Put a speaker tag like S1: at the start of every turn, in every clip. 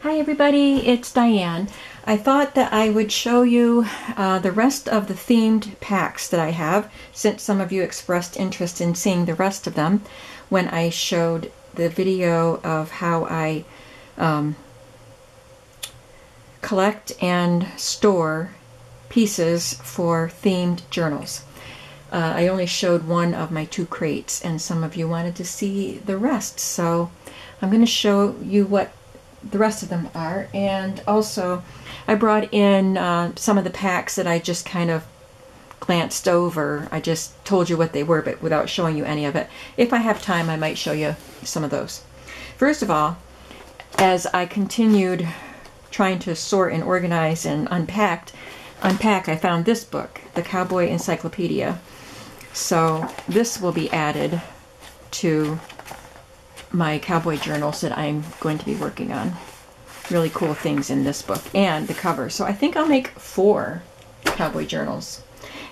S1: Hi everybody, it's Diane. I thought that I would show you the rest of the themed packs that I have, since some of you expressed interest in seeing the rest of them when I showed the video of how I collect and store pieces for themed journals. I only showed one of my 2 crates, and some of you wanted to see the rest, so I'm going to show you what the rest of them are. And also I brought in some of the packs that I just kind of glanced over. I just told you what they were, but without showing you any of it. If I have time, I might show you some of those. First of all, as I continued trying to sort and organize and unpack, I found this book, the Cowboy Encyclopedia. So this will be added to my cowboy journals that I'm going to be working on. Really cool things in this book and the cover. So I think I'll make 4 cowboy journals.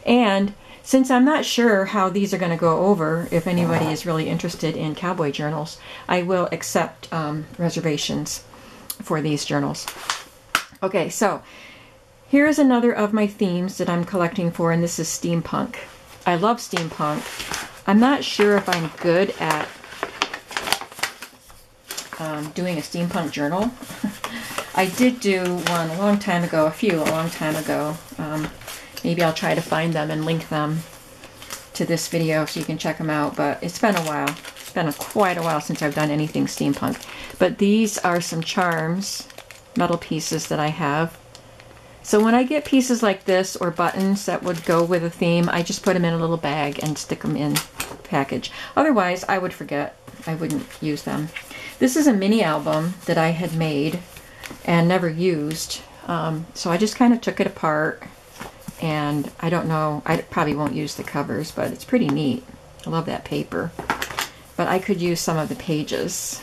S1: And since I'm not sure how these are going to go over, if anybody is really interested in cowboy journals, I will accept reservations for these journals. Okay, so here's another of my themes that I'm collecting for, and this is steampunk. I love steampunk. I'm not sure if I'm good at doing a steampunk journal. I did do one a long time ago, a long time ago. Maybe I'll try to find them and link them to this video so you can check them out, but it's been a while. It's been quite a while since I've done anything steampunk. But these are some charms, metal pieces that I have. So when I get pieces like this or buttons that would go with a theme, I just put them in a little bag and stick them in the package. Otherwise, I would forget. I wouldn't use them. This is a mini album that I had made and never used. So I just kind of took it apart, and I don't know, I probably won't use the covers, but it's pretty neat. I love that paper. But I could use some of the pages.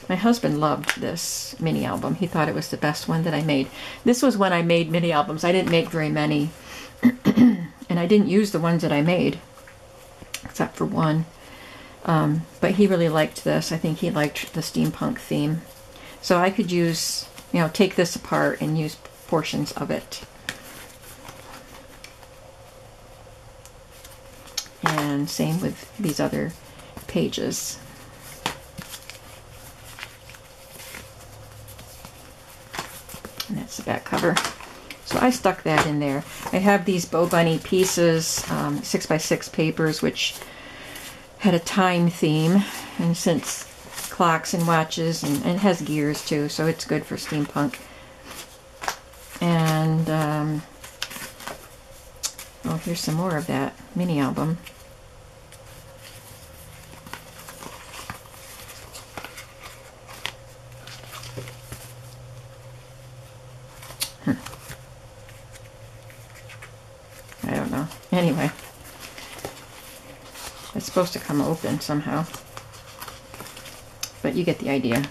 S1: My husband loved this mini album. He thought it was the best one that I made. This was when I made mini albums. I didn't make very many. And I didn't use the ones that I made, except for one. But he really liked this. I think he liked the steampunk theme. So I could use, take this apart and use portions of it. And same with these other pages. And that's the back cover. So I stuck that in there. I have these Bo Bunny pieces, 6x6 papers, which had a time theme, and since clocks and watches, and it has gears too, so it's good for steampunk. And oh, here's some more of that mini album. I don't know. Anyway. It's supposed to come open somehow, but you get the idea.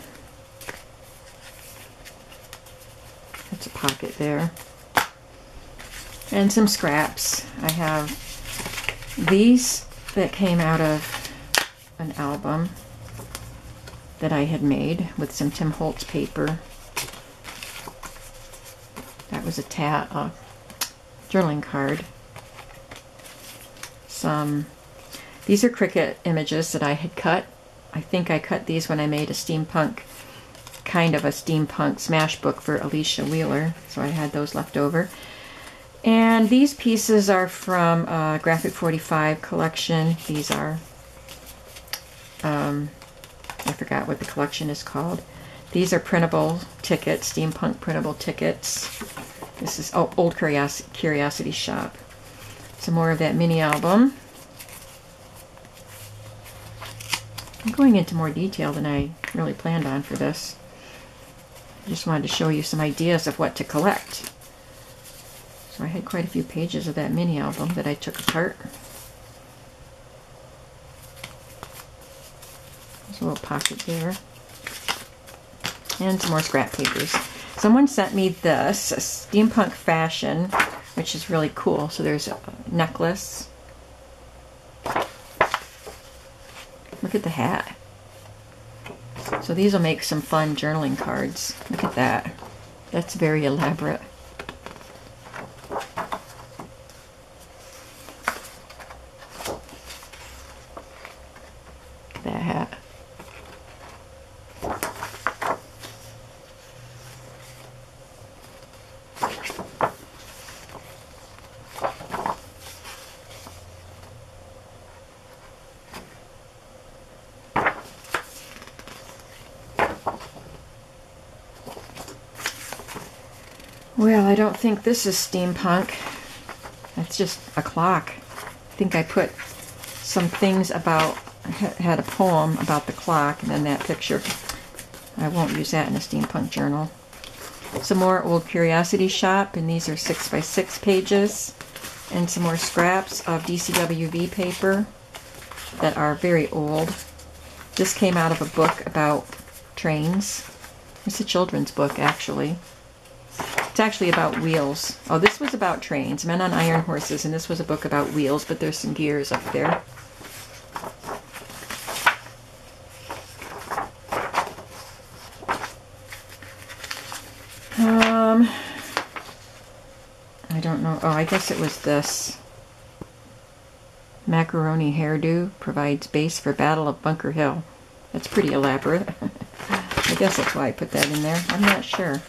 S1: That's a pocket there. And some scraps. I have these that came out of an album that I had made with some Tim Holtz paper. That was a journaling card. These are Cricut images that I had cut. I think I cut these when I made a steampunk, kind of a steampunk smash book for Alicia Wheeler, so I had those left over. And these pieces are from Graphic 45 collection. These are, I forgot what the collection is called. These are printable tickets, steampunk printable tickets. This is Old Curiosity Shop. Some more of that mini album. I'm going into more detail than I really planned on for this. I just wanted to show you some ideas of what to collect. So I had quite a few pages of that mini album that I took apart. There's a little pocket there. And some more scrap papers. Someone sent me this, a steampunk fashion, which is really cool. So there's a necklace. Look at the hat. So these will make some fun journaling cards. Look at that. That's very elaborate. That hat. Well, I don't think this is steampunk. That's just a clock. I think I put some things about, I had a poem about the clock and then that picture. I won't use that in a steampunk journal. Some more old Curiosity Shop, and these are 6x6 pages. And some more scraps of DCWV paper that are very old. This came out of a book about trains. It's a children's book, actually. It's actually about wheels. Oh, this was about trains, Men on Iron Horses, and this was a book about wheels, but there's some gears up there. I don't know. Oh, I guess it was this. Macaroni hairdo provides base for Battle of Bunker Hill. That's pretty elaborate. I guess that's why I put that in there. I'm not sure.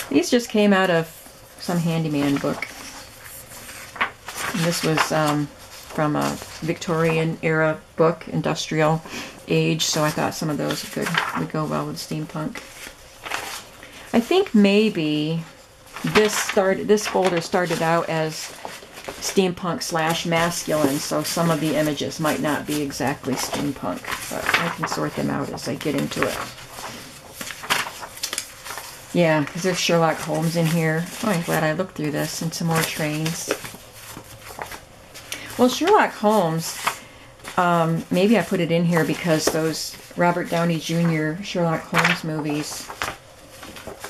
S1: These just came out of some handyman book. And this was from a Victorian era book, industrial age, so I thought some of those would go well with steampunk. I think maybe this folder started out as steampunk / masculine, so some of the images might not be exactly steampunk, but I can sort them out as I get into it. Yeah, because there's Sherlock Holmes in here. Oh, I'm glad I looked through this, and some more trains. Well, Sherlock Holmes, maybe I put it in here because those Robert Downey Jr. Sherlock Holmes movies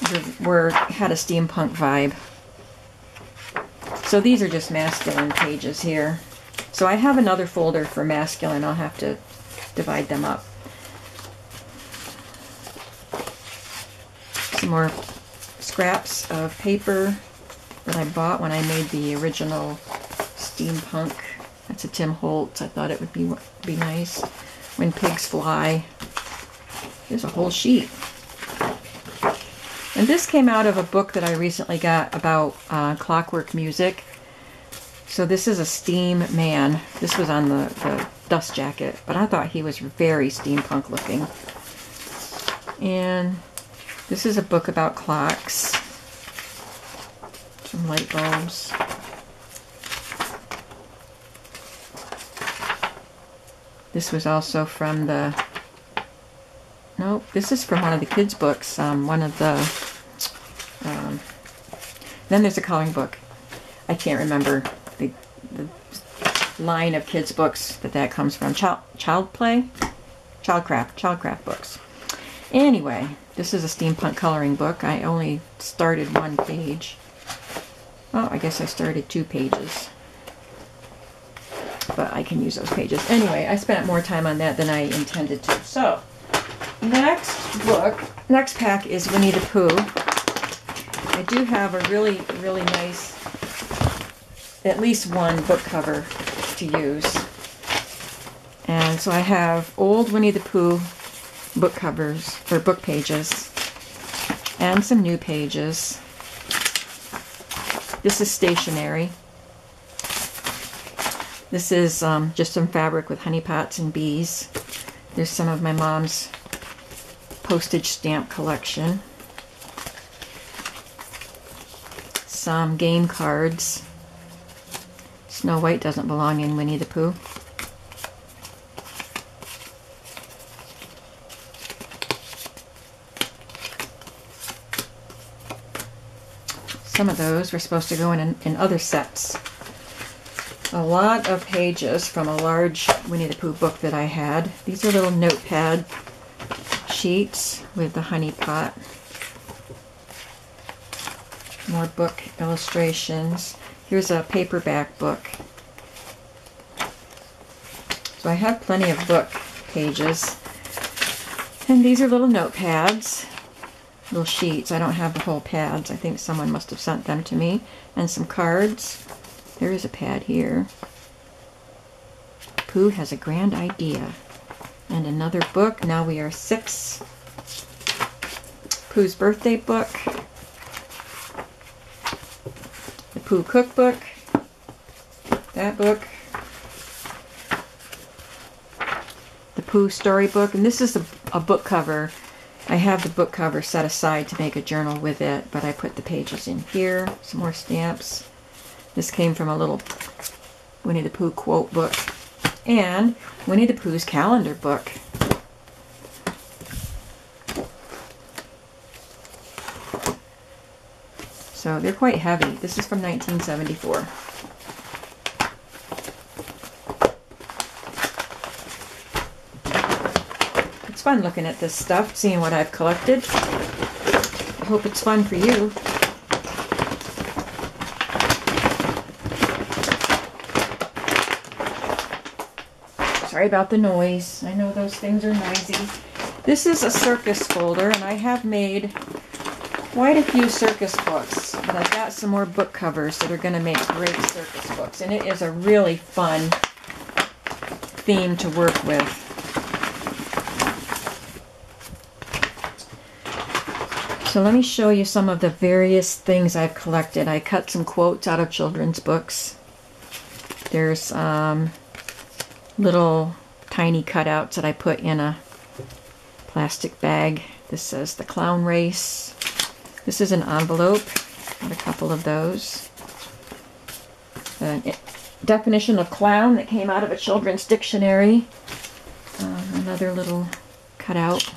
S1: had a steampunk vibe. So these are just masculine pages here. So I have another folder for masculine. I'll have to divide them up. Some more scraps of paper that I bought when I made the original steampunk. That's a Tim Holtz. I thought it would be nice. When Pigs Fly. There's a whole sheet. And this came out of a book that I recently got about clockwork music. So this is a steam man. This was on the dust jacket, but I thought he was very steampunk looking. And this is a book about clocks. Some light bulbs. This was also from the... Nope, this is from one of the kids' books. One of the... then there's a coloring book. I can't remember the line of kids' books that comes from. Childcraft books. Anyway, this is a steampunk coloring book. I only started one page. Oh, I guess I started 2 pages. But I can use those pages. Anyway, I spent more time on that than I intended to. So, next pack is Winnie the Pooh. I do have a really, really nice, at least one book cover to use. And so I have old Winnie the Pooh book covers, or book pages, and some new pages. This is stationery. This is just some fabric with honey pots and bees. There's some of my mom's postage stamp collection. Some game cards. Snow White doesn't belong in Winnie the Pooh. Some of those were supposed to go in other sets. A lot of pages from a large Winnie the Pooh book that I had. These are little notepad sheets with the honey pot. More book illustrations. Here's a paperback book. So I have plenty of book pages. And these are little notepads, little sheets. I don't have the whole pads. I think someone must have sent them to me. And some cards. There is a pad here. Pooh has a grand idea. And another book. Now we are 6. Pooh's birthday book. The Pooh cookbook. That book. The Pooh storybook. And this is a book cover. I have the book cover set aside to make a journal with it, but I put the pages in here. Some more stamps. This came from a little Winnie the Pooh quote book. And Winnie the Pooh's calendar book. So they're quite heavy. This is from 1974. It's fun looking at this stuff, seeing what I've collected. I hope it's fun for you. Sorry about the noise. I know those things are noisy. This is a Circus folder, and I have made quite a few Circus books. But I've got some more book covers that are going to make great Circus books. And it is a really fun theme to work with. So let me show you some of the various things I've collected. I cut some quotes out of children's books. There's little tiny cutouts that I put in a plastic bag. This says the clown race. This is an envelope. Got a couple of those. A definition of clown that came out of a children's dictionary. Another little cutout.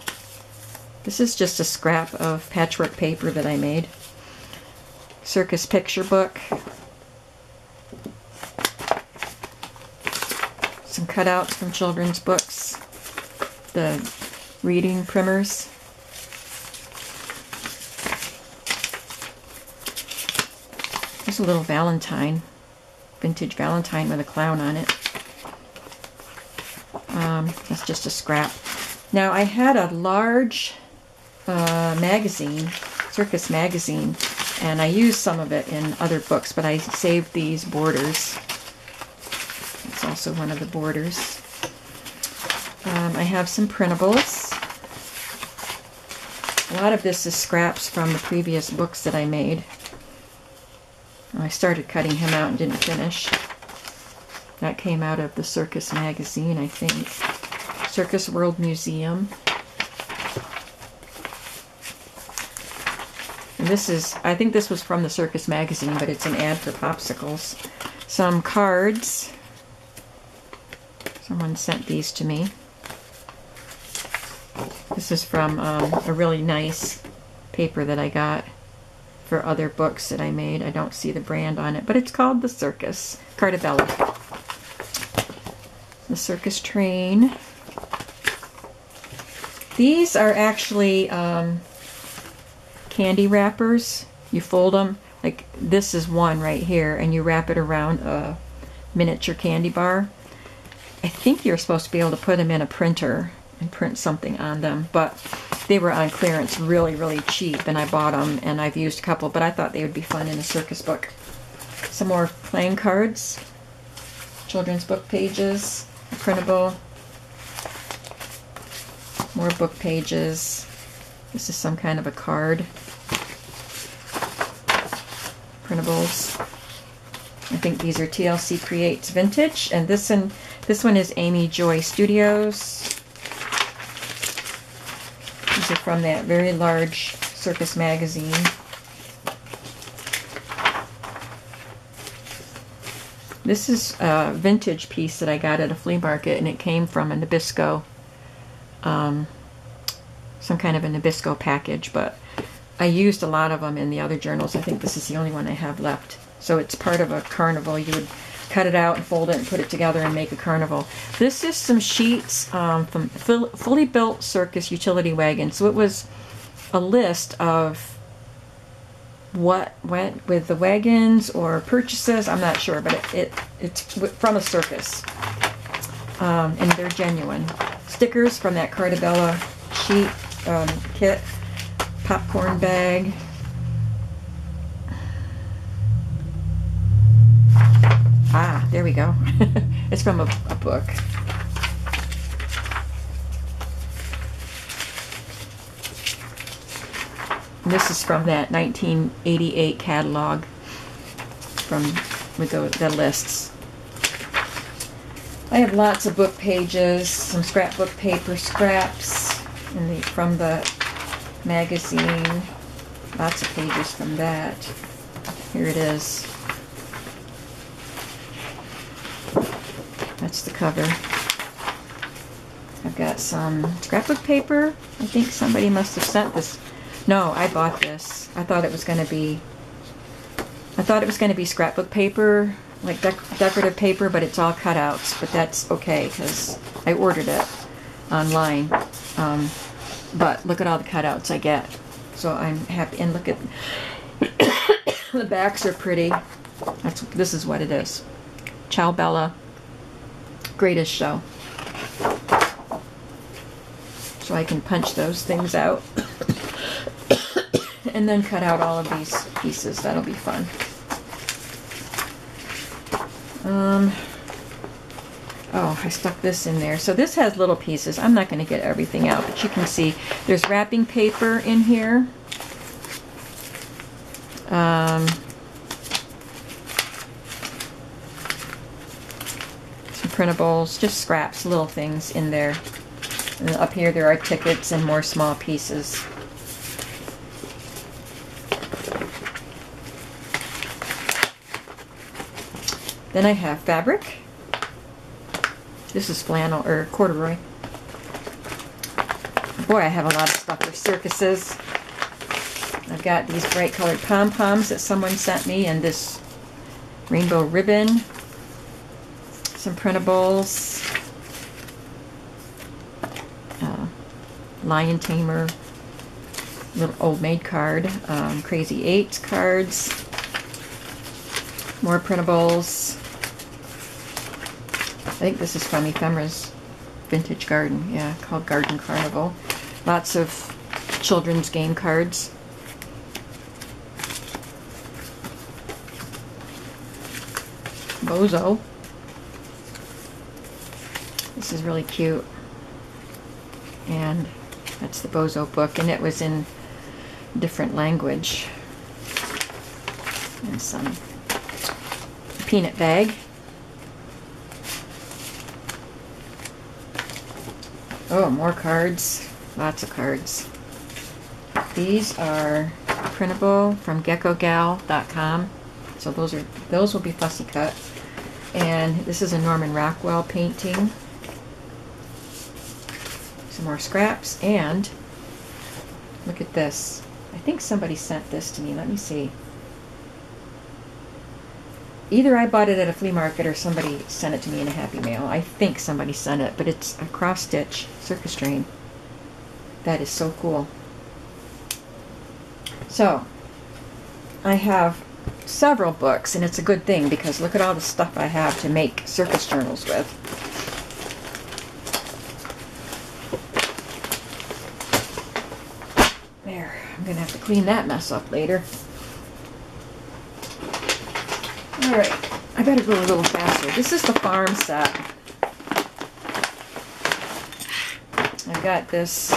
S1: This is just a scrap of patchwork paper that I made. Circus picture book. Some cutouts from children's books. The reading primers. There's a little Valentine. Vintage Valentine with a clown on it. That's just a scrap. Now I had a large magazine, Circus magazine, and I used some of it in other books, but I saved these borders. It's also one of the borders. I have some printables. A lot of this is scraps from the previous books that I made. I started cutting him out and didn't finish. That came out of the Circus magazine, I think. Circus World Museum. And this is, I think this was from the Circus magazine, but it's an ad for popsicles. Some cards. Someone sent these to me. This is from a really nice paper that I got for other books that I made. I don't see the brand on it, but it's called the Circus. Cartabella. The Circus train. These are actually candy wrappers. You fold them, like this is one right here, and you wrap it around a miniature candy bar. I think you're supposed to be able to put them in a printer and print something on them, but they were on clearance really, really cheap, and I bought them, and I've used a couple, but I thought they would be fun in a circus book. Some more playing cards, children's book pages, a printable, more book pages. This is some kind of a card. Printables. I think these are TLC Creates Vintage, and this one is Amy Joy Studios. These are from that very large Circus magazine. This is a vintage piece that I got at a flea market, and it came from a Nabisco, some kind of a Nabisco package, but I used a lot of them in the other journals. I think this is the only one I have left. So it's part of a carnival. You would cut it out and fold it and put it together and make a carnival. This is some sheets from Fully Built Circus Utility Wagon. So it was a list of what went with the wagons or purchases. I'm not sure, but it's from a circus. And they're genuine. Stickers from that Cartabella sheet kit, popcorn bag. Ah, there we go. It's from a book. And this is from that 1988 catalog with the lists. I have lots of book pages, some scrapbook paper scraps from the magazine. Lots of pages from that. Here it is. That's the cover. I've got some scrapbook paper. I think somebody must have sent this. No, I bought this. I thought it was going to be scrapbook paper, like decorative paper, but it's all cutouts. But that's okay because I ordered it online. But look at all the cutouts I get. So I'm happy. And look at the backs are pretty. This is what it is. Ciao Bella. Greatest show. So I can punch those things out. And then cut out all of these pieces. That'll be fun. Oh, I stuck this in there. So this has little pieces. I'm not going to get everything out, but you can see there's wrapping paper in here. Some printables, just scraps, little things in there. And up here there are tickets and more small pieces. Then I have fabric. This is flannel or corduroy. Boy, I have a lot of stuff for circuses. I've got these bright colored pom-poms that someone sent me and this rainbow ribbon. Some printables. Lion Tamer. Little old maid card. Crazy 8 cards. More printables. I think this is from Ephemera's Vintage Garden. Yeah, called Garden Carnival. Lots of children's game cards. Bozo. This is really cute. And that's the Bozo book, and it was in different language. And some peanut bag. Oh, more cards. Lots of cards. These are printable from geckogal.com. So those will be fussy cut. And this is a Norman Rockwell painting. Some more scraps, and look at this. I think somebody sent this to me. Let me see. Either I bought it at a flea market or somebody sent it to me in a Happy Mail. I think somebody sent it, but it's a cross-stitch circus train. That is so cool. So, I have several books, and it's a good thing because look at all the stuff I have to make circus journals with. There, I'm going to have to clean that mess up later. Alright, I better go a little faster. This is the farm set. I've got this,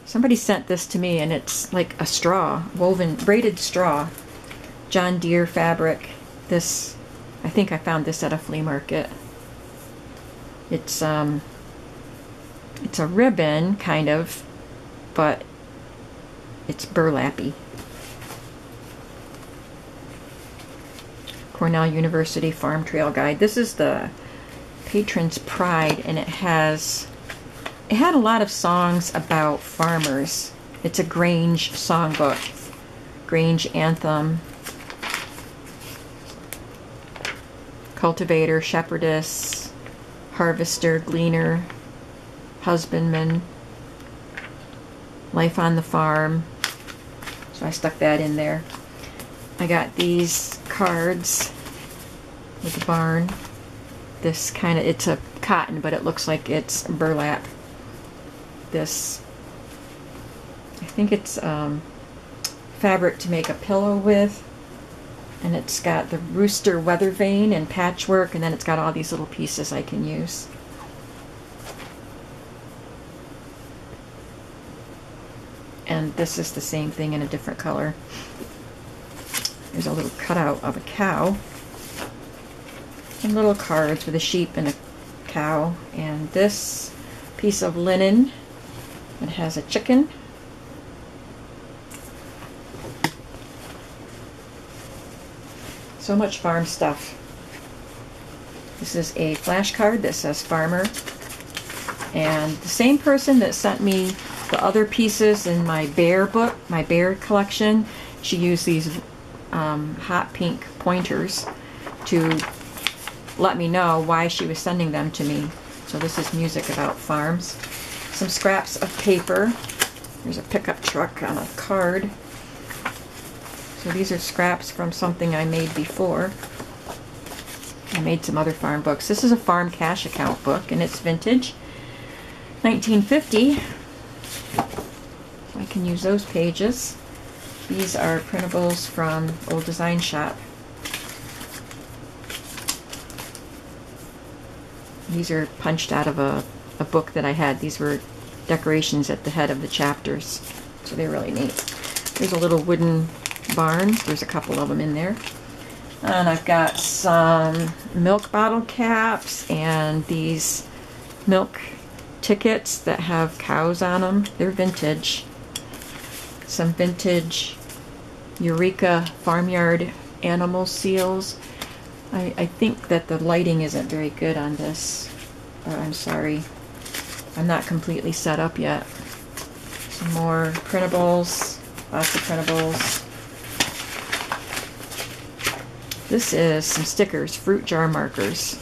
S1: somebody sent this to me, and it's like a straw, woven, braided straw. John Deere fabric. This, I think I found this at a flea market. It's a ribbon, kind of, but it's burlappy. Cornell University Farm Trail Guide. This is the Patron's Pride, and it had a lot of songs about farmers. It's a Grange songbook. Grange anthem. Cultivator, shepherdess, harvester, gleaner, husbandman, life on the farm. So I stuck that in there. I got these cards with the barn. This kind of, it's a cotton, but it looks like it's burlap. This think it's fabric to make a pillow with. And it's got the rooster weather vane and patchwork, and then it's got all these little pieces I can use. And this is the same thing in a different color. There's a little cutout of a cow. And little cards with a sheep and a cow. And this piece of linen, it has a chicken. So much farm stuff. This is a flashcard that says farmer. And the same person that sent me the other pieces in my bear book, my bear collection, she used these hot pink pointers to let me know why she was sending them to me. So this is music about farms. Some scraps of paper. There's a pickup truck on a card. So these are scraps from something I made before. I made some other farm books. This is a farm cash account book, and it's vintage. 1950. So I can use those pages. These are printables from Old Design Shop. These are punched out of a book that I had. These were decorations at the head of the chapters. So they're really neat. There's a little wooden barn. There's a couple of them in there. And I've got some milk bottle caps and these milk tickets that have cows on them. They're vintage. Some vintage Eureka farmyard animal seals. I think that the lighting isn't very good on this. I'm sorry. I'm not completely set up yet. Some more printables. Lots of printables. This is some stickers, fruit jar markers.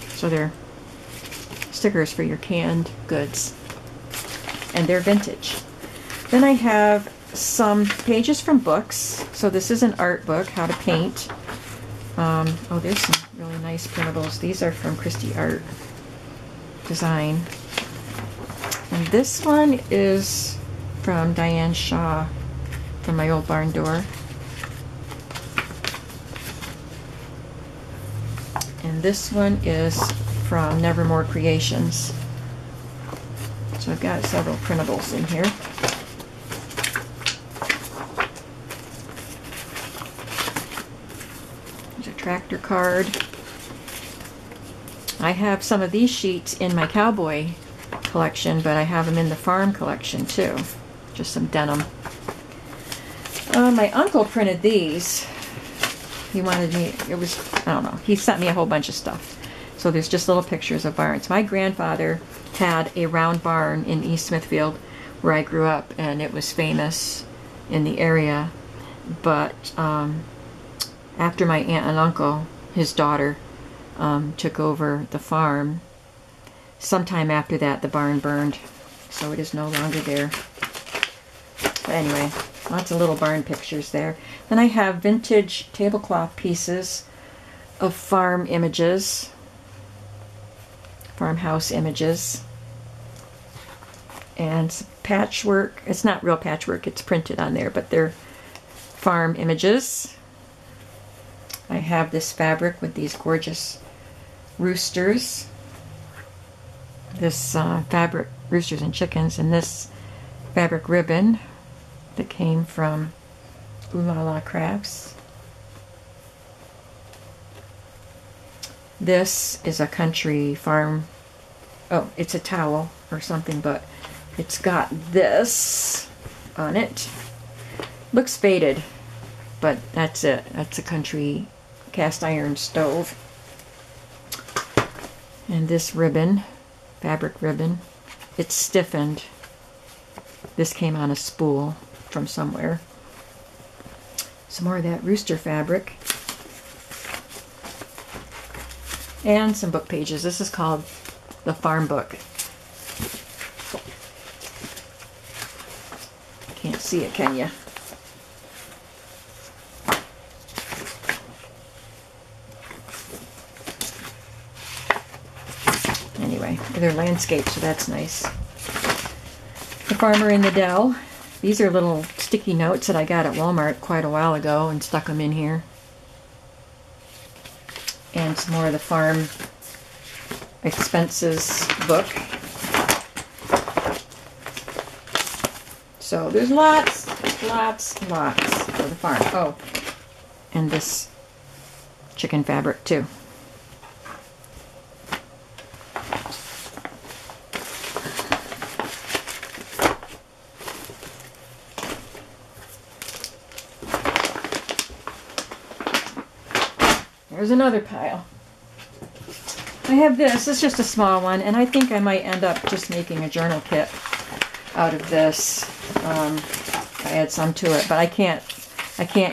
S1: So they're stickers for your canned goods. And they're vintage. Then I have some pages from books. So this is an art book, how to paint. Oh, there's some really nice printables. These are from Christi Art Design. And this one is from Diane Shaw, from my old barn door. And this one is from Nevermore Creations. So I've got several printables in here. There's a tractor card. I have some of these sheets in my cowboy collection, but I have them in the farm collection too. Just some denim. My uncle printed these. He wanted me, it was, I don't know, he sent me a whole bunch of stuff. So there's just little pictures of barns. My grandfather had a round barn in East Smithfield where I grew up, and it was famous in the area. But after my aunt and uncle, his daughter, took over the farm, sometime after that the barn burned, so it is no longer there. But anyway, lots of little barn pictures there. Then I have vintage tablecloth pieces of farm images, farmhouse images, and some patchwork. It's not real patchwork, it's printed on there, but they're farm images. I have this fabric with these gorgeous roosters. This fabric, roosters and chickens, and this fabric ribbon that came from Ooh La La Crafts. This is a country farm. Oh, it's a towel or something, but it's got this on it. Looks faded, but that's it. That's a country cast iron stove. And this ribbon, fabric ribbon, it's stiffened. This came on a spool from somewhere. Some more of that rooster fabric. And some book pages. This is called the Farm Book. Can't see it, can you? Anyway, they're landscapes, so that's nice. The Farmer in the Dell. These are little sticky notes that I got at Walmart quite a while ago and stuck them in here. And some more of the farm expenses book. So there's lots for the farm. Oh, and this chicken fabric too. There's another pile. I have this. It's just a small one, and I think I might end up just making a journal kit out of this. I add some to it, but I can't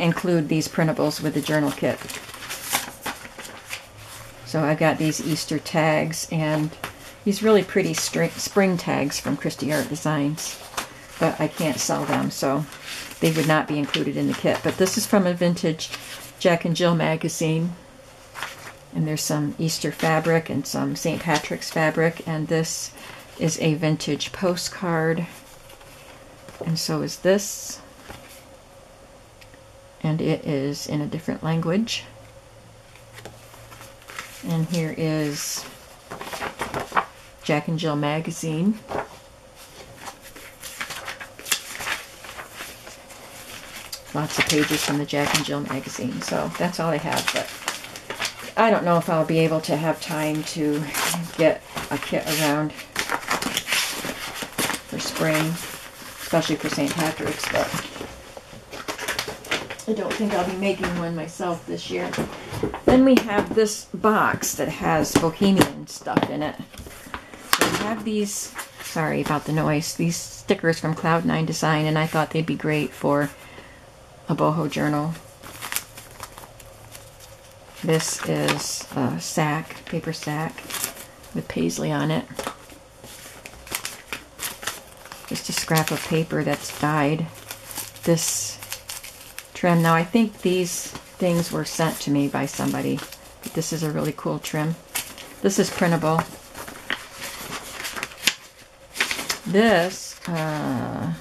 S1: include these printables with the journal kit. So I've got these Easter tags and these really pretty spring tags from Christi Art Designs, but I can't sell them, so they would not be included in the kit. But this is from a vintage Jack and Jill magazine. And there's some Easter fabric and some St. Patrick's fabric, and this is a vintage postcard, and so is this, and it is in a different language. And here is Jack and Jill magazine. Lots of pages from the Jack and Jill magazine, so that's all I have. But I don't know if I'll be able to have time to get a kit around for spring, especially for St. Patrick's, but I don't think I'll be making one myself this year. Then we have this box that has Bohemian stuff in it. So we have these, sorry about the noise, these stickers from Cloud9 Design, and I thought they'd be great for a boho journal. This is a sack, paper sack with paisley on it. Just a scrap of paper that's dyed. This trim, now I think these things were sent to me by somebody, but this is a really cool trim. This is printable. This, I'm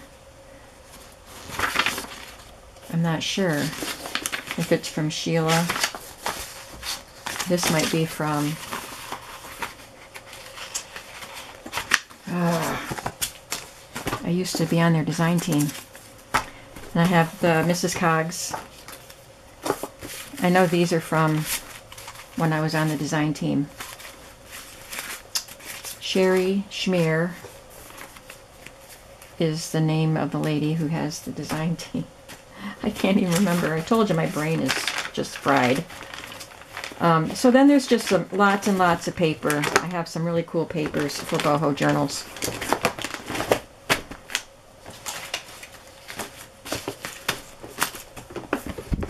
S1: not sure if it's from Sheila. This might be from I used to be on their design team. And I have the Mrs. Coggs. I know these are from when I was on the design team. Sherry Schmear is the name of the lady who has the design team. I can't even remember. I told you my brain is just fried. So then there's just some lots and lots of paper. I have some really cool papers for boho journals.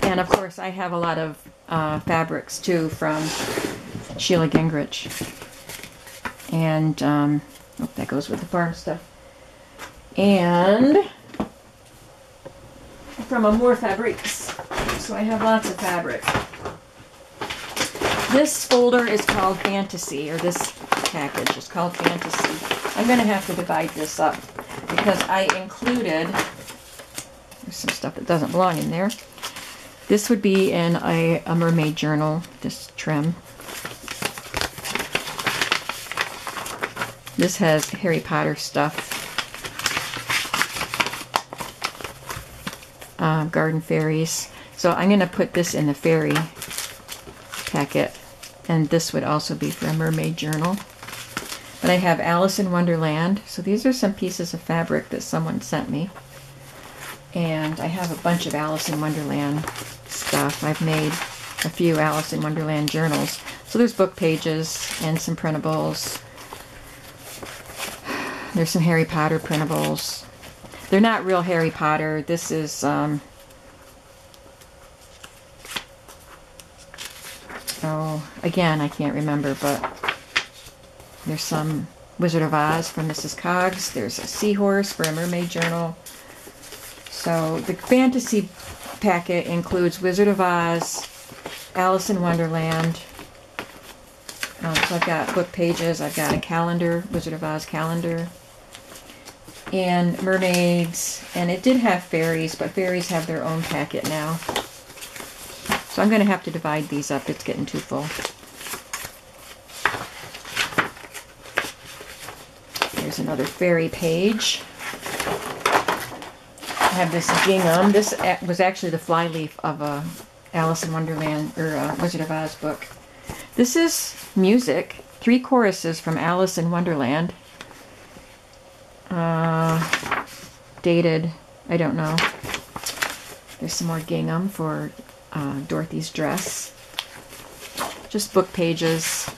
S1: And of course I have a lot of fabrics too from Sheila Gingrich. And oh, that goes with the farm stuff. And from Amour Fabriques. So I have lots of fabric. This folder is called Fantasy, or this package is called Fantasy. I'm going to have to divide this up because I included, there's some stuff that doesn't belong in there. This would be in a mermaid journal, this trim. This has Harry Potter stuff. Garden fairies. So I'm going to put this in the fairy packet, and this would also be for a mermaid journal. But I have Alice in Wonderland. So these are some pieces of fabric that someone sent me. And I have a bunch of Alice in Wonderland stuff. I've made a few Alice in Wonderland journals. So there's book pages and some printables. There's some Harry Potter printables. They're not real Harry Potter. This is oh, again, I can't remember, but there's some Wizard of Oz from Mrs. Coggs. There's a seahorse for a mermaid journal. So the fantasy packet includes Wizard of Oz, Alice in Wonderland. So I've got book pages. I've got a calendar, Wizard of Oz calendar. and mermaids, and it did have fairies, but fairies have their own packet now. So I'm going to have to divide these up. It's getting too full. There's another fairy page. I have this gingham. This was actually the flyleaf of a Alice in Wonderland, or a Wizard of Oz book. This is music. 3 choruses from Alice in Wonderland. Dated, I don't know. There's some more gingham for Dorothy's dress. Just book pages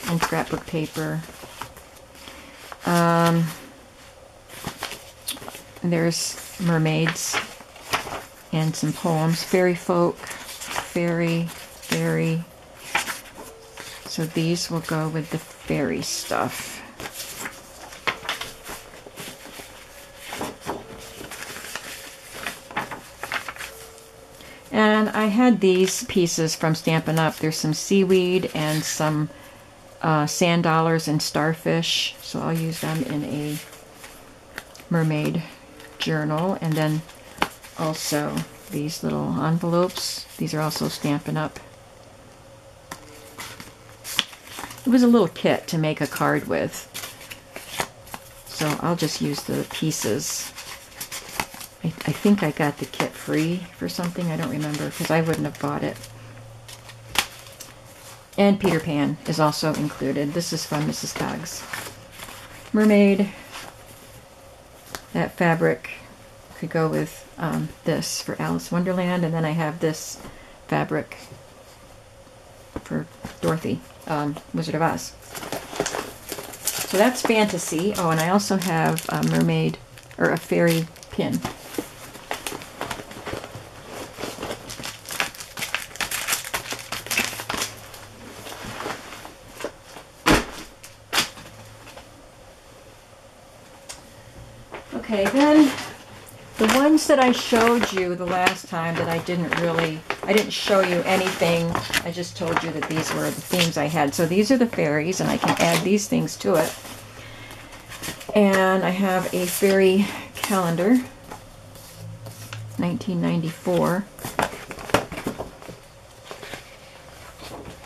S1: and scrapbook paper. There's mermaids and some poems. Fairy folk, fairy. So these will go with the fairy stuff. And I had these pieces from Stampin' Up. There's some seaweed and some sand dollars and starfish. So I'll use them in a mermaid journal. And then also these little envelopes. These are also Stampin' Up. It was a little kit to make a card with. So I'll just use the pieces. I think I got the kit free for something. I don't remember because I wouldn't have bought it. And Peter Pan is also included. This is from Mrs. Coggs. Mermaid. That fabric could go with this for Alice Wonderland. And then I have this fabric for Dorothy, Wizard of Oz. So that's fantasy. Oh, and I also have a mermaid, or a fairy pin. Okay, then the ones that I showed you the last time that I didn't show you anything. I just told you that these were the themes I had. So these are the fairies, and I can add these things to it. And I have a fairy calendar, 1994.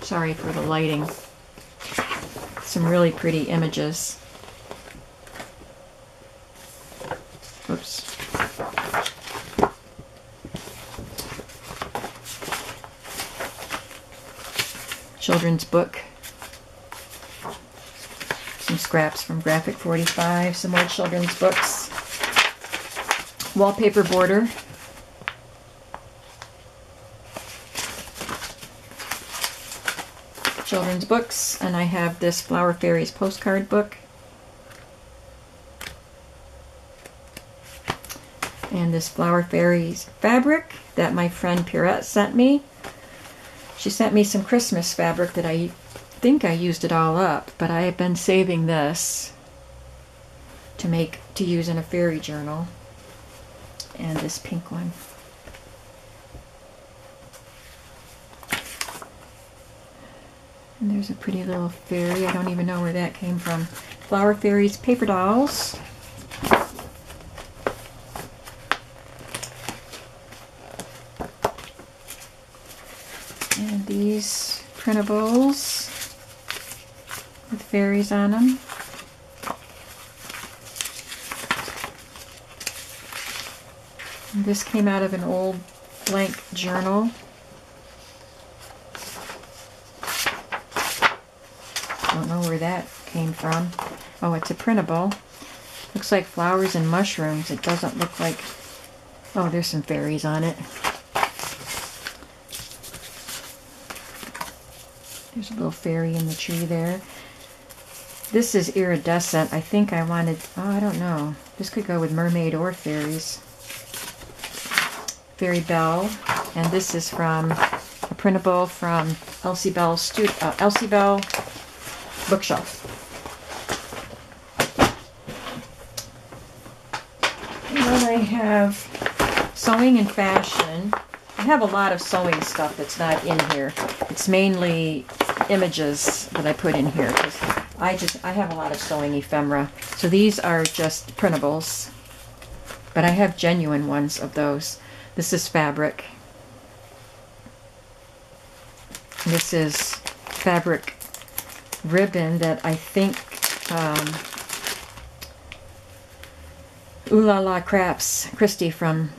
S1: Sorry for the lighting. Some really pretty images. Oops. Children's book. Some scraps from Graphic 45. Some more children's books. Wallpaper border. Children's books. And I have this Flower Fairies postcard book. And this Flower Fairies fabric that my friend Pierrette sent me. She sent me some Christmas fabric that I think I used it all up, but I have been saving this to use in a fairy journal. And this pink one. And there's a pretty little fairy. I don't even know where that came from. Flower Fairies paper dolls. And these printables with fairies on them. And this came out of an old blank journal. Don't know where that came from. Oh, it's a printable. Looks like flowers and mushrooms. It doesn't look like... Oh, there's some fairies on it. There's a little fairy in the tree there. This is iridescent. I think I wanted... Oh, I don't know. This could go with mermaid or fairies. Fairy Bell. And this is from a printable from Elsie Bell Bookshelf. And then I have Sewing and Fashion. I have a lot of sewing stuff that's not in here. It's mainly images that I put in here because I have a lot of sewing ephemera. So these are just printables. But I have genuine ones of those. This is fabric. This is fabric ribbon that I think Ooh La La Crafts, Christi from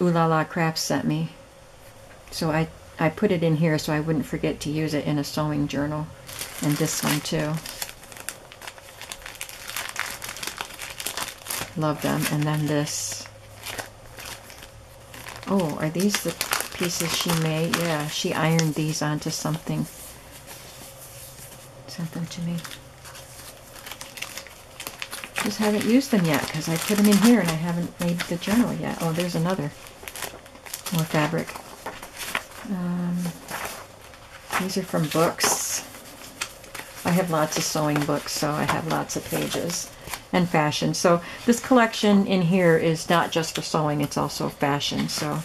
S1: Ooh La La Crafts sent me. So I put it in here so I wouldn't forget to use it in a sewing journal. And this one too. Love them. And then this. Oh, are these the pieces she made? Yeah, she ironed these onto something. Sent them to me. Just haven't used them yet because I put them in here and I haven't made the journal yet. Oh, there's another. More fabric. These are from books. I have lots of sewing books, so I have lots of pages. And fashion. So this collection in here is not just for sewing, it's also fashion. So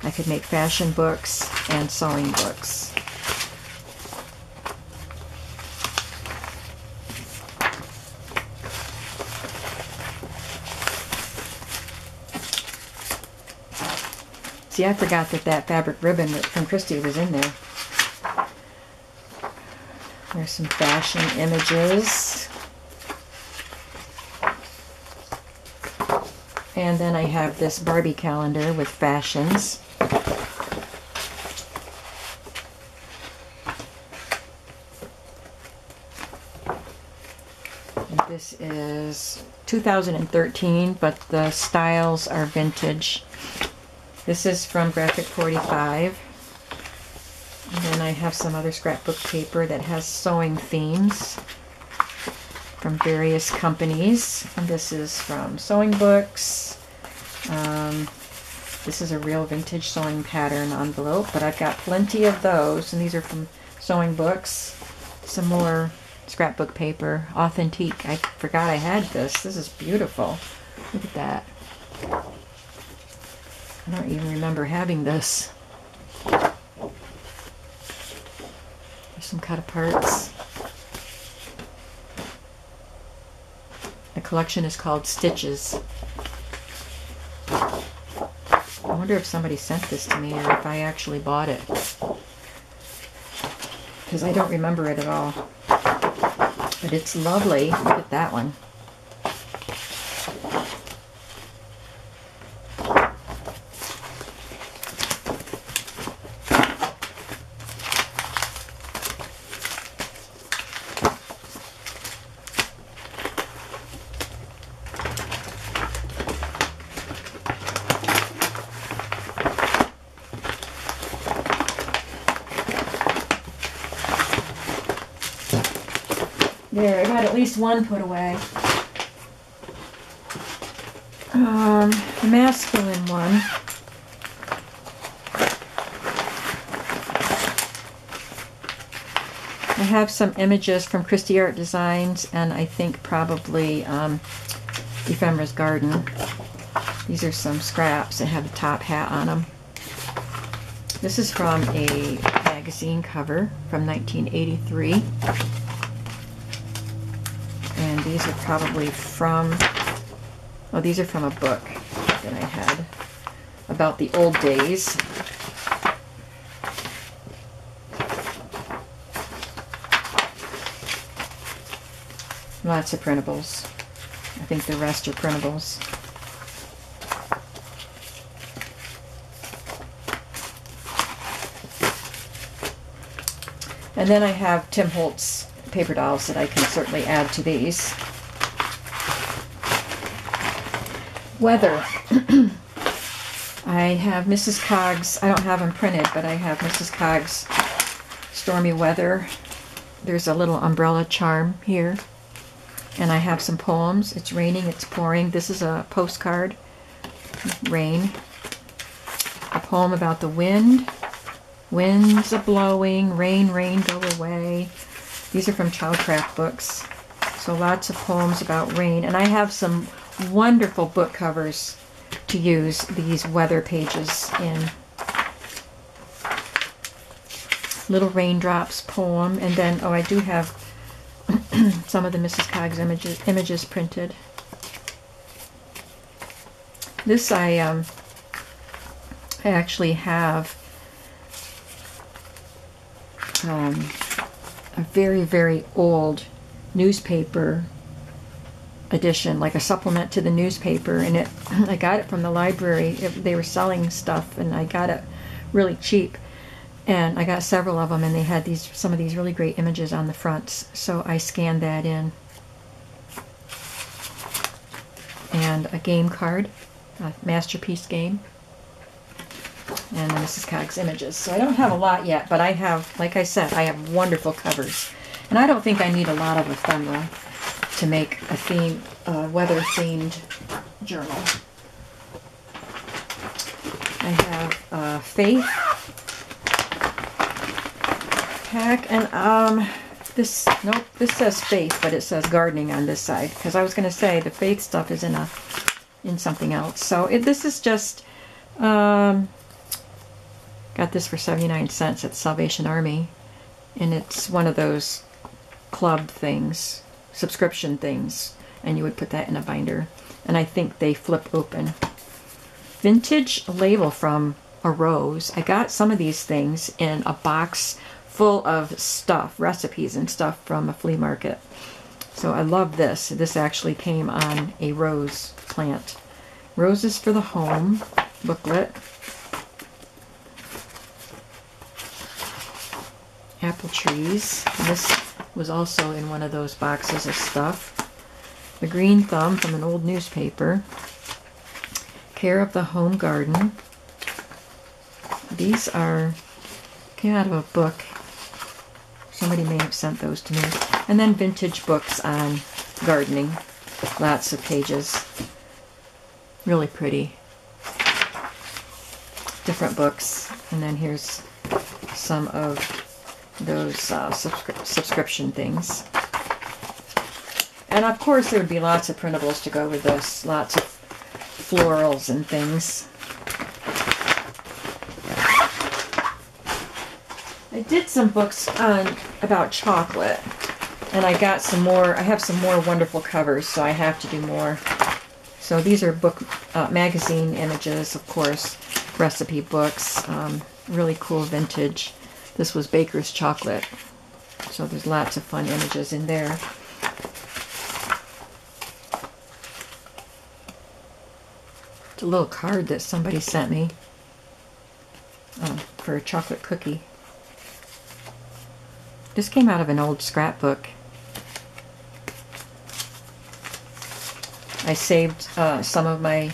S1: I could make fashion books and sewing books. See, I forgot that fabric ribbon from Christi was in there. There's some fashion images. And then I have this Barbie calendar with fashions. And this is 2013, but the styles are vintage. This is from Graphic 45. And then I have some other scrapbook paper that has sewing themes from various companies. And this is from Sewing Books. This is a real vintage sewing pattern envelope, but I've got plenty of those, and these are from Sewing Books. Some more scrapbook paper, Authentique. I forgot I had this. This is beautiful. Look at that. I don't even remember having this. There's some cut aparts. The collection is called Stitches. I wonder if somebody sent this to me or if I actually bought it. Because I don't remember it at all. But it's lovely. Look at that one. There, I got at least one put away. The masculine one. I have some images from Christi Art Designs and I think probably Ephemera's Garden. These are some scraps that have a top hat on them. This is from a magazine cover from 1983. And these are probably from, oh, these are from a book that I had about the old days. Lots of printables. I think the rest are printables. And then I have Tim Holtz paper dolls that I can certainly add to these. Weather. I have Mrs. Coggs. I don't have them printed, but I have Mrs. Coggs Stormy Weather. There's a little umbrella charm here. And I have some poems. It's raining, it's pouring. This is a postcard. Rain. A poem about the wind. Winds a-blowing, rain, rain, go away. These are from Childcraft books. So lots of poems about rain. And I have some wonderful book covers to use these weather pages in. Little Raindrops poem. And then, oh, I do have some of the Mrs. Coggs images printed. This I actually have a very, very old newspaper edition, like a supplement to the newspaper, and I got it from the library. They were selling stuff, and I got it really cheap, and I got several of them, and they had some of these really great images on the fronts, so I scanned that in. And a game card, a masterpiece game, and then this is Coggs images. So I don't have a lot yet, but I have, like I said, I have wonderful covers, and I don't think I need a lot of ephemera to make a weather-themed journal. I have Faith pack, and this says Faith, but it says gardening on this side, because I was going to say the Faith stuff is in something else. So this is just got this for 79 cents at Salvation Army, and it's one of those club things, subscription things, and you would put that in a binder, and I think they flip open. Vintage label from a Rose. I got some of these things in a box full of stuff, recipes and stuff from a flea market. So I love this. This actually came on a rose plant. Roses for the Home booklet. Apple trees. And this was also in one of those boxes of stuff. The Green Thumb from an old newspaper. Care of the Home Garden. These came out of a book. Somebody may have sent those to me. And then vintage books on gardening. Lots of pages. Really pretty. Different books. And then here's some of those subscription things. And of course there would be lots of printables to go with this. Lots of florals and things. I did some books about chocolate, and I got some more. I have some more wonderful covers, so I have to do more. So these are book magazine images, of course, recipe books, really cool vintage. This was Baker's Chocolate, so there's lots of fun images in there. It's a little card that somebody sent me for a chocolate cookie. This came out of an old scrapbook. I saved some of my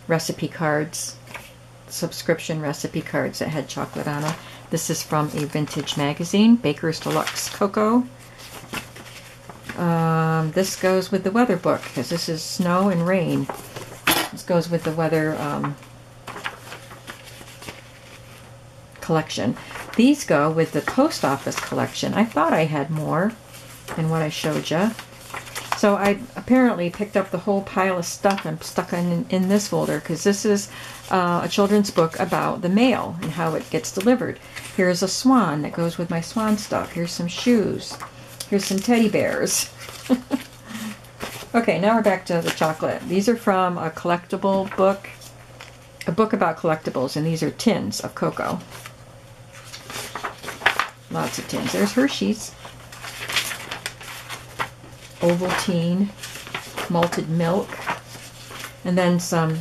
S1: recipe cards, subscription recipe cards that had chocolate on them. This is from a vintage magazine, Baker's Deluxe Cocoa. This goes with the weather book, because this is snow and rain. This goes with the weather collection. These go with the post office collection. I thought I had more than what I showed you. So I apparently picked up the whole pile of stuff and stuck in this folder, because this is a children's book about the mail and how it gets delivered. Here's a swan that goes with my swan stuff. Here's some shoes. Here's some teddy bears. Okay, now we're back to the chocolate. These are from a collectible book, a book about collectibles, and these are tins of cocoa. Lots of tins. There's Hershey's. Ovaltine, malted milk, and then some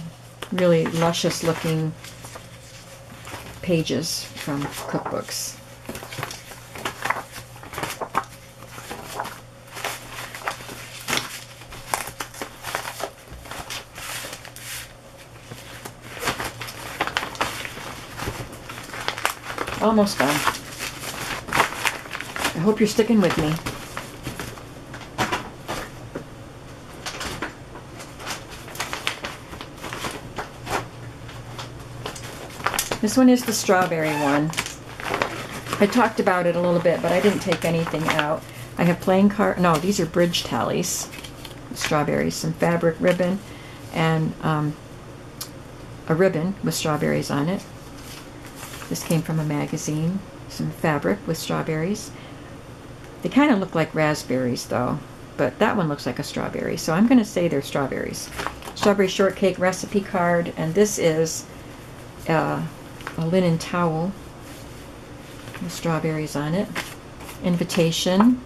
S1: really luscious looking pages from cookbooks. Almost done. I hope you're sticking with me. This one is the strawberry one. I talked about it a little bit, but I didn't take anything out. I have playing card. No, these are bridge tallies. Strawberries, some fabric ribbon, and a ribbon with strawberries on it. This came from a magazine. Some fabric with strawberries. They kind of look like raspberries though, but that one looks like a strawberry, so I'm going to say they're strawberries. strawberry shortcake recipe card, and this is a linen towel with strawberries on it. Invitation.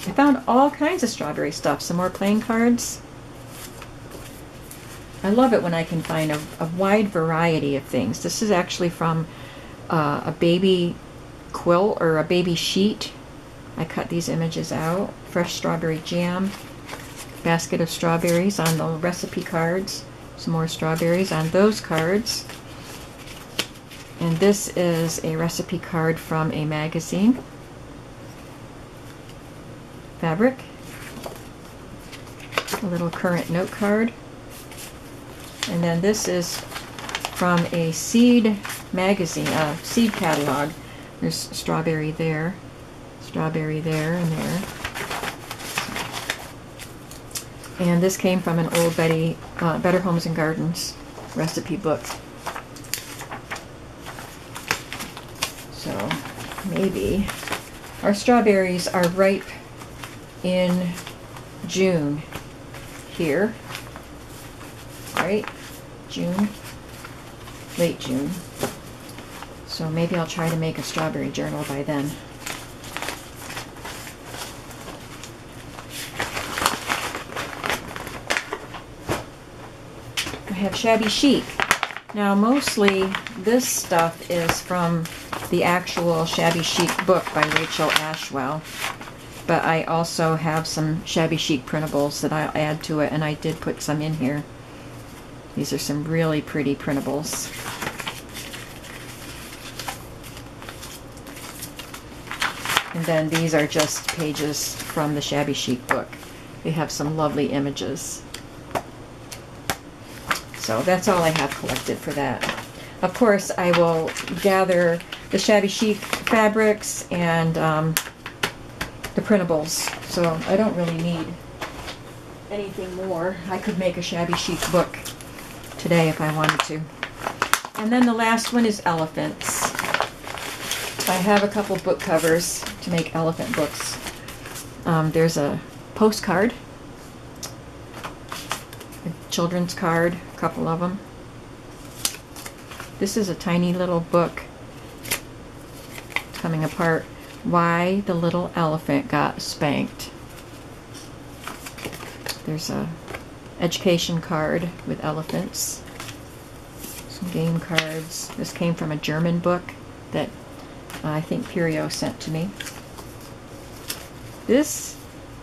S1: I found all kinds of strawberry stuff. Some more playing cards. I love it when I can find a wide variety of things. This is actually from a baby quilt or a baby sheet. I cut these images out. Fresh strawberry jam. Basket of strawberries on the recipe cards. Some more strawberries on those cards. And this is a recipe card from a magazine. Fabric. A little current note card. And then this is from a seed magazine, seed catalog. There's strawberry there, and there. And this came from an old Better Homes and Gardens recipe book. So maybe our strawberries are ripe in June here, right? June, late June. So maybe I'll try to make a strawberry journal by then. I have Shabby Chic. Now mostly this stuff is from the actual Shabby Chic book by Rachel Ashwell. But I also have some Shabby Chic printables that I'll add to it, and I did put some in here. These are some really pretty printables. And then these are just pages from the Shabby Chic book. They have some lovely images. So that's all I have collected for that. Of course, I will gather the Shabby Chic fabrics and the printables. So I don't really need anything more. I could make a Shabby Chic book today if I wanted to. And then the last one is elephants. I have a couple book covers to make elephant books. There's a postcard, a children's card, a couple of them. This is a tiny little book. It's coming apart. Why the Little Elephant Got Spanked. There's a education card with elephants. Some game cards. This came from a German book that I think Pirio sent to me. This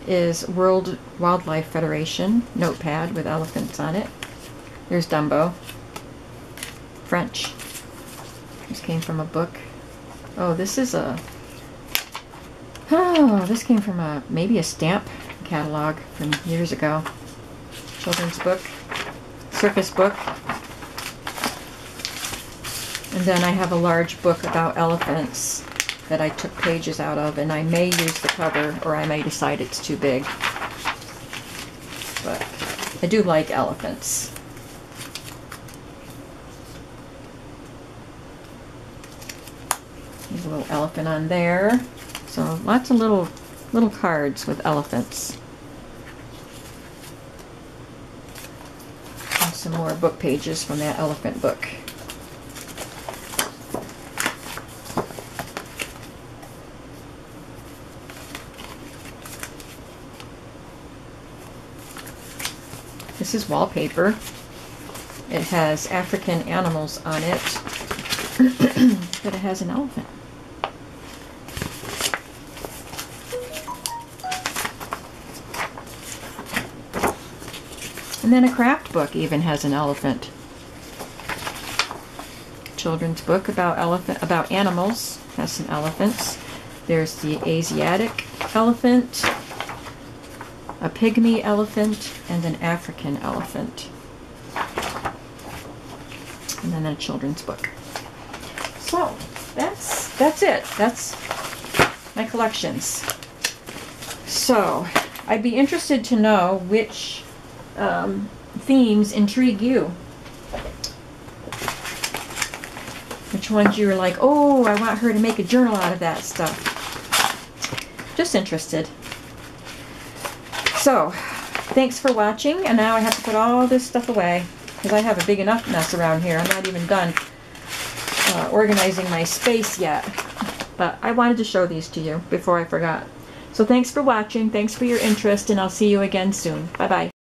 S1: is World Wildlife Federation notepad with elephants on it. There's Dumbo. French. This came from a book. Oh, this is a... Oh, this came from maybe a stamp catalog from years ago. Children's book. Circus book. And then I have a large book about elephants that I took pages out of, and I may use the cover, or I may decide it's too big. But I do like elephants. There's a little elephant on there. So lots of little cards with elephants. And some more book pages from that elephant book. This is wallpaper. It has African animals on it, but it has an elephant. And then a craft book even has an elephant. Children's book about animals has some elephants. There's the Asiatic elephant, a pygmy elephant, and an African elephant. And then a children's book. So that's it. That's my collections. So I'd be interested to know which themes intrigue you. Which ones you were like, oh, I want her to make a journal out of that stuff. Just interested. So, thanks for watching, and now I have to put all this stuff away because I have a big enough mess around here. I'm not even done organizing my space yet, but I wanted to show these to you before I forgot. So thanks for watching, thanks for your interest, and I'll see you again soon. Bye-bye.